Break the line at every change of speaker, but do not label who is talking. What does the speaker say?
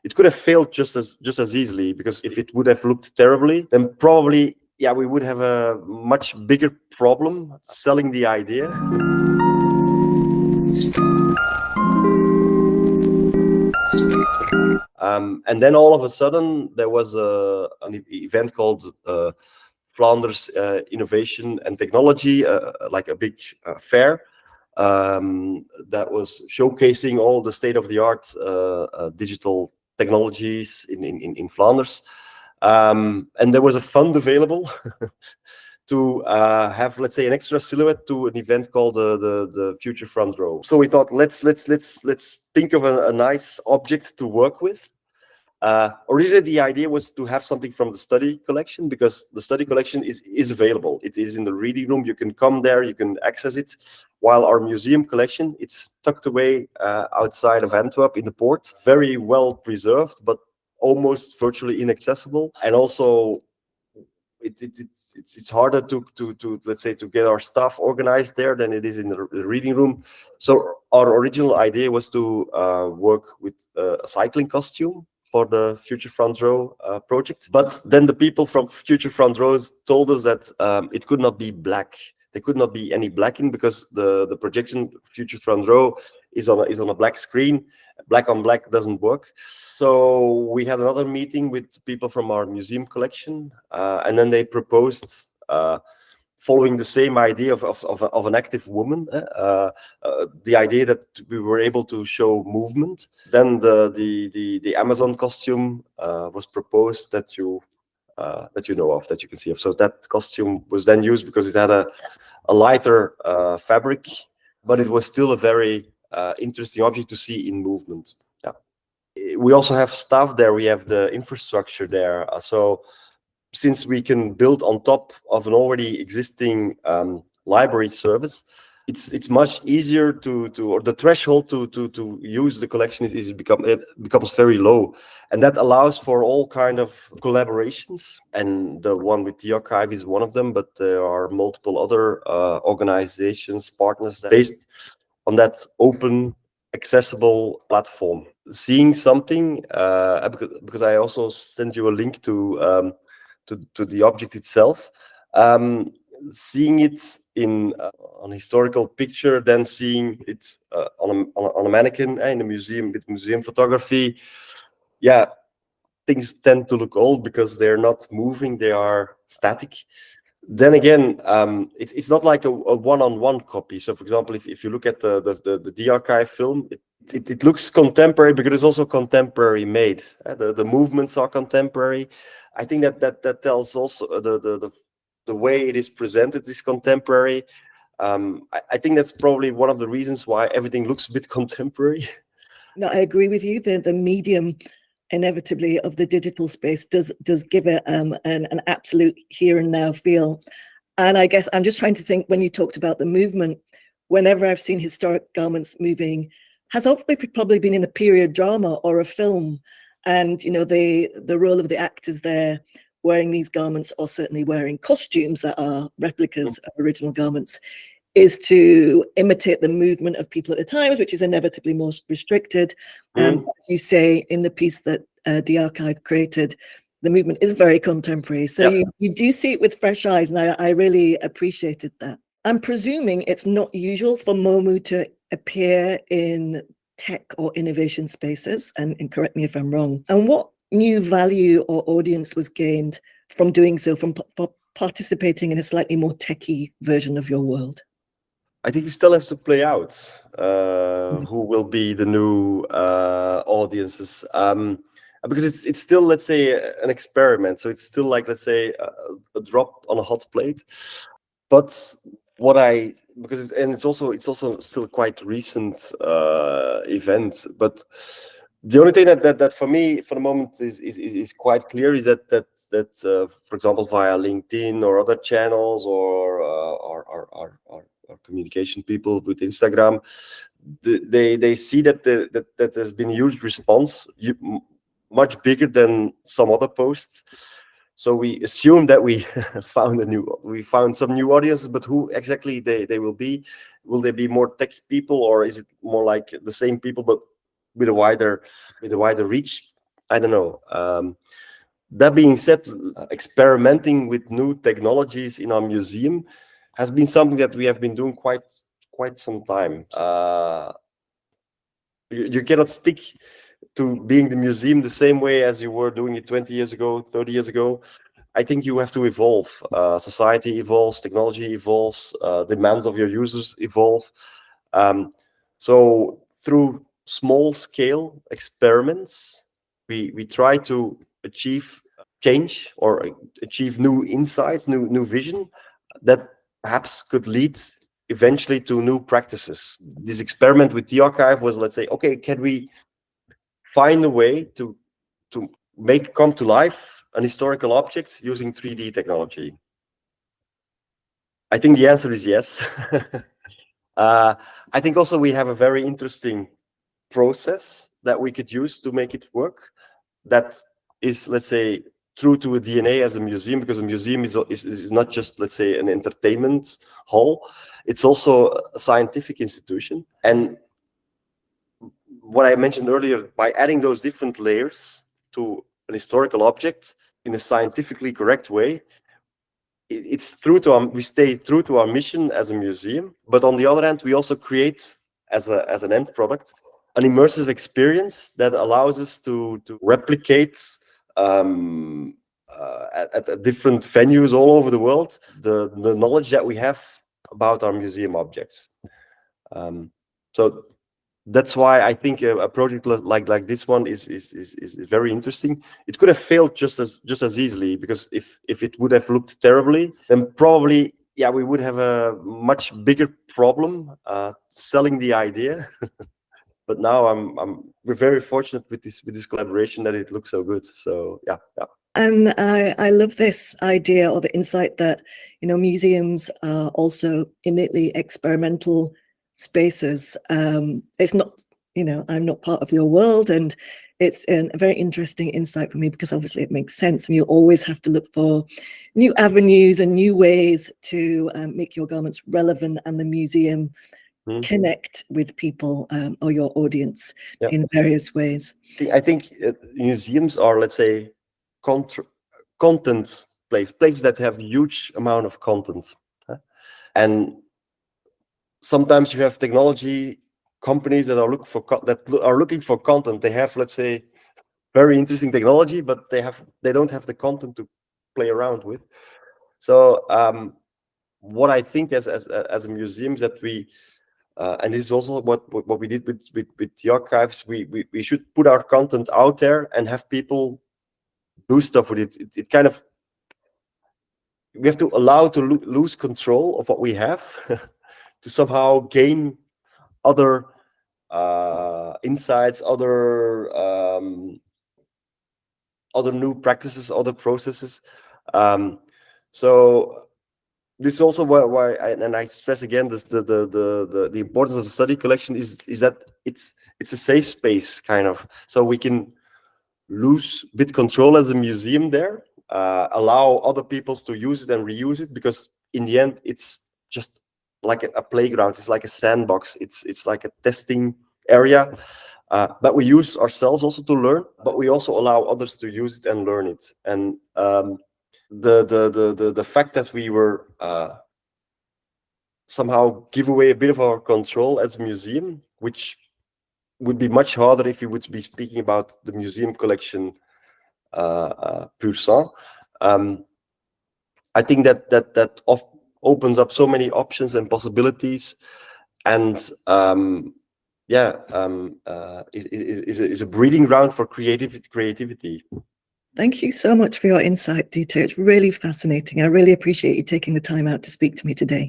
it could have failed just as easily, because if it would have looked terribly, then probably, yeah, we would have a much bigger problem selling the idea. And then all of a sudden there was an event called Flanders Innovation and Technology, like a big fair that was showcasing all the state-of-the-art digital technologies in Flanders. And there was a fund available to have, let's say, an extra silhouette to an event called the Future Front Row. So we thought, let's think of a nice object to work with. Originally, the idea was to have something from the study collection, because the study collection is available. It is in the reading room. You can come there, you can access it. While our museum collection, it's tucked away outside of Antwerp in the port, very well preserved, but almost virtually inaccessible. And also, it's harder to let's say, to get our staff organized there than it is in the reading room. So our original idea was to work with a cycling costume for the Future Front Row project. But then the people from Future Front Row told us that it could not be black. There could not be any blacking, because the projection Future Front Row is on a black screen. Black on black doesn't work. So we had another meeting with people from our museum collection, and then they proposed, following the same idea of an active woman, the idea that we were able to show movement. Then the Amazon costume was proposed that you know of, that you can see of. So that costume was then used because it had a lighter fabric, but it was still a very interesting object to see in movement. Yeah. We also have staff there. We have the infrastructure there. So since we can build on top of an already existing library service, it's much easier or the threshold to use the collection becomes very low, and that allows for all kind of collaborations. And the one with the archive is one of them, but there are multiple other organizations, partners based on that open, accessible platform. Seeing something, because I also sent you a link to the object itself, seeing it in on a historical picture, then seeing it on a mannequin in a museum with museum photography, yeah, things tend to look old because they're not moving, they are static. Then again, it's not like a one-on-one copy. So, for example, if you look at the archive film, it looks contemporary because it's also contemporary made. The movements are contemporary. I think that tells also the way it is presented is contemporary. I think that's probably one of the reasons why everything looks a bit contemporary.
No, I agree with you. The medium inevitably of the digital space does give it an absolute here and now feel. And I guess I'm just trying to think, when you talked about the movement, whenever I've seen historic garments moving, has probably been in a period drama or a film. And, you know, the role of the actors there wearing these garments, or certainly wearing costumes that are replicas of original garments, is to imitate the movement of people at the times, which is inevitably more restricted. As you say in the piece that the archive created, the movement is very contemporary. So you do see it with fresh eyes, and I really appreciated that. I'm presuming it's not usual for MoMu to appear in tech or innovation spaces, and correct me if I'm wrong. And what new value or audience was gained from doing so, from participating in a slightly more techie version of your world?
I think it still has to play out who will be the new audiences, because it's still, let's say, an experiment. So it's still like, let's say, a drop on a hot plate. But it's also still quite recent event. But the only thing that for me, for the moment, is quite clear is that for example, via LinkedIn or other channels or communication people with Instagram, they see that that there's been a huge response, much bigger than some other posts. So we assume that we found some new audiences, but who exactly they will be? Will they be more tech people, or is it more like the same people but with a wider reach? I don't know. That being said, experimenting with new technologies in our museum has been something that we have been doing quite some time. You cannot stick to being the museum the same way as you were doing it 20 years ago, 30 years ago. I think you have to evolve. Society evolves, technology evolves, demands of your users evolve. So through small scale experiments, we try to achieve change or achieve new insights, new vision that perhaps could lead eventually to new practices. This experiment with the archive was, let's say, okay, can we find a way to make come to life an historical object using 3D technology? I think the answer is yes. I think also we have a very interesting process that we could use to make it work. That is, let's say, true to a DNA as a museum, because a museum is not just, let's say, an entertainment hall. It's also a scientific institution. And what I mentioned earlier, by adding those different layers to an historical object in a scientifically correct way, it's true to we stay true to our mission as a museum. But on the other hand, we also create as an end product an immersive experience that allows us to replicate at different venues all over the world the knowledge that we have about our museum objects. So that's why I think a project like this one is very interesting. It could have failed just as easily, because if it would have looked terribly, then probably, yeah, we would have a much bigger problem selling the idea. But now we're very fortunate with this collaboration that it looks so good. So yeah.
And I love this idea or the insight that, you know, museums are also innately experimental spaces. It's not, you know, I'm not part of your world, and it's a very interesting insight for me, because obviously it makes sense, and you always have to look for new avenues and new ways to make your garments relevant and the museum connect with people or your audience in various ways.
I think museums are, let's say, content places that have huge amount of content, and sometimes you have technology companies that are looking for content. They have, let's say, very interesting technology, but they don't have the content to play around with. So what I think as a museum is that we and this is also what we did with the archives. We should put our content out there and have people do stuff with it. It kind of, we have to allow to lose control of what we have to somehow gain other insights, other new practices, other processes. So this is also why I stress again this the importance of the study collection is that it's a safe space, kind of, so we can lose a bit control as a museum there, allow other people to use it and reuse it, because in the end it's just like a playground. It's like a sandbox. It's like a testing area, but we use ourselves also to learn, but we also allow others to use it and learn it. And the fact that we were somehow give away a bit of our control as a museum, which would be much harder if we would be speaking about the museum collection pur sang. I think that opens up so many options and possibilities, and is a breeding ground for creativity.
Thank you so much for your insight, Dieter. It's really fascinating. I really appreciate you taking the time out to speak to me today.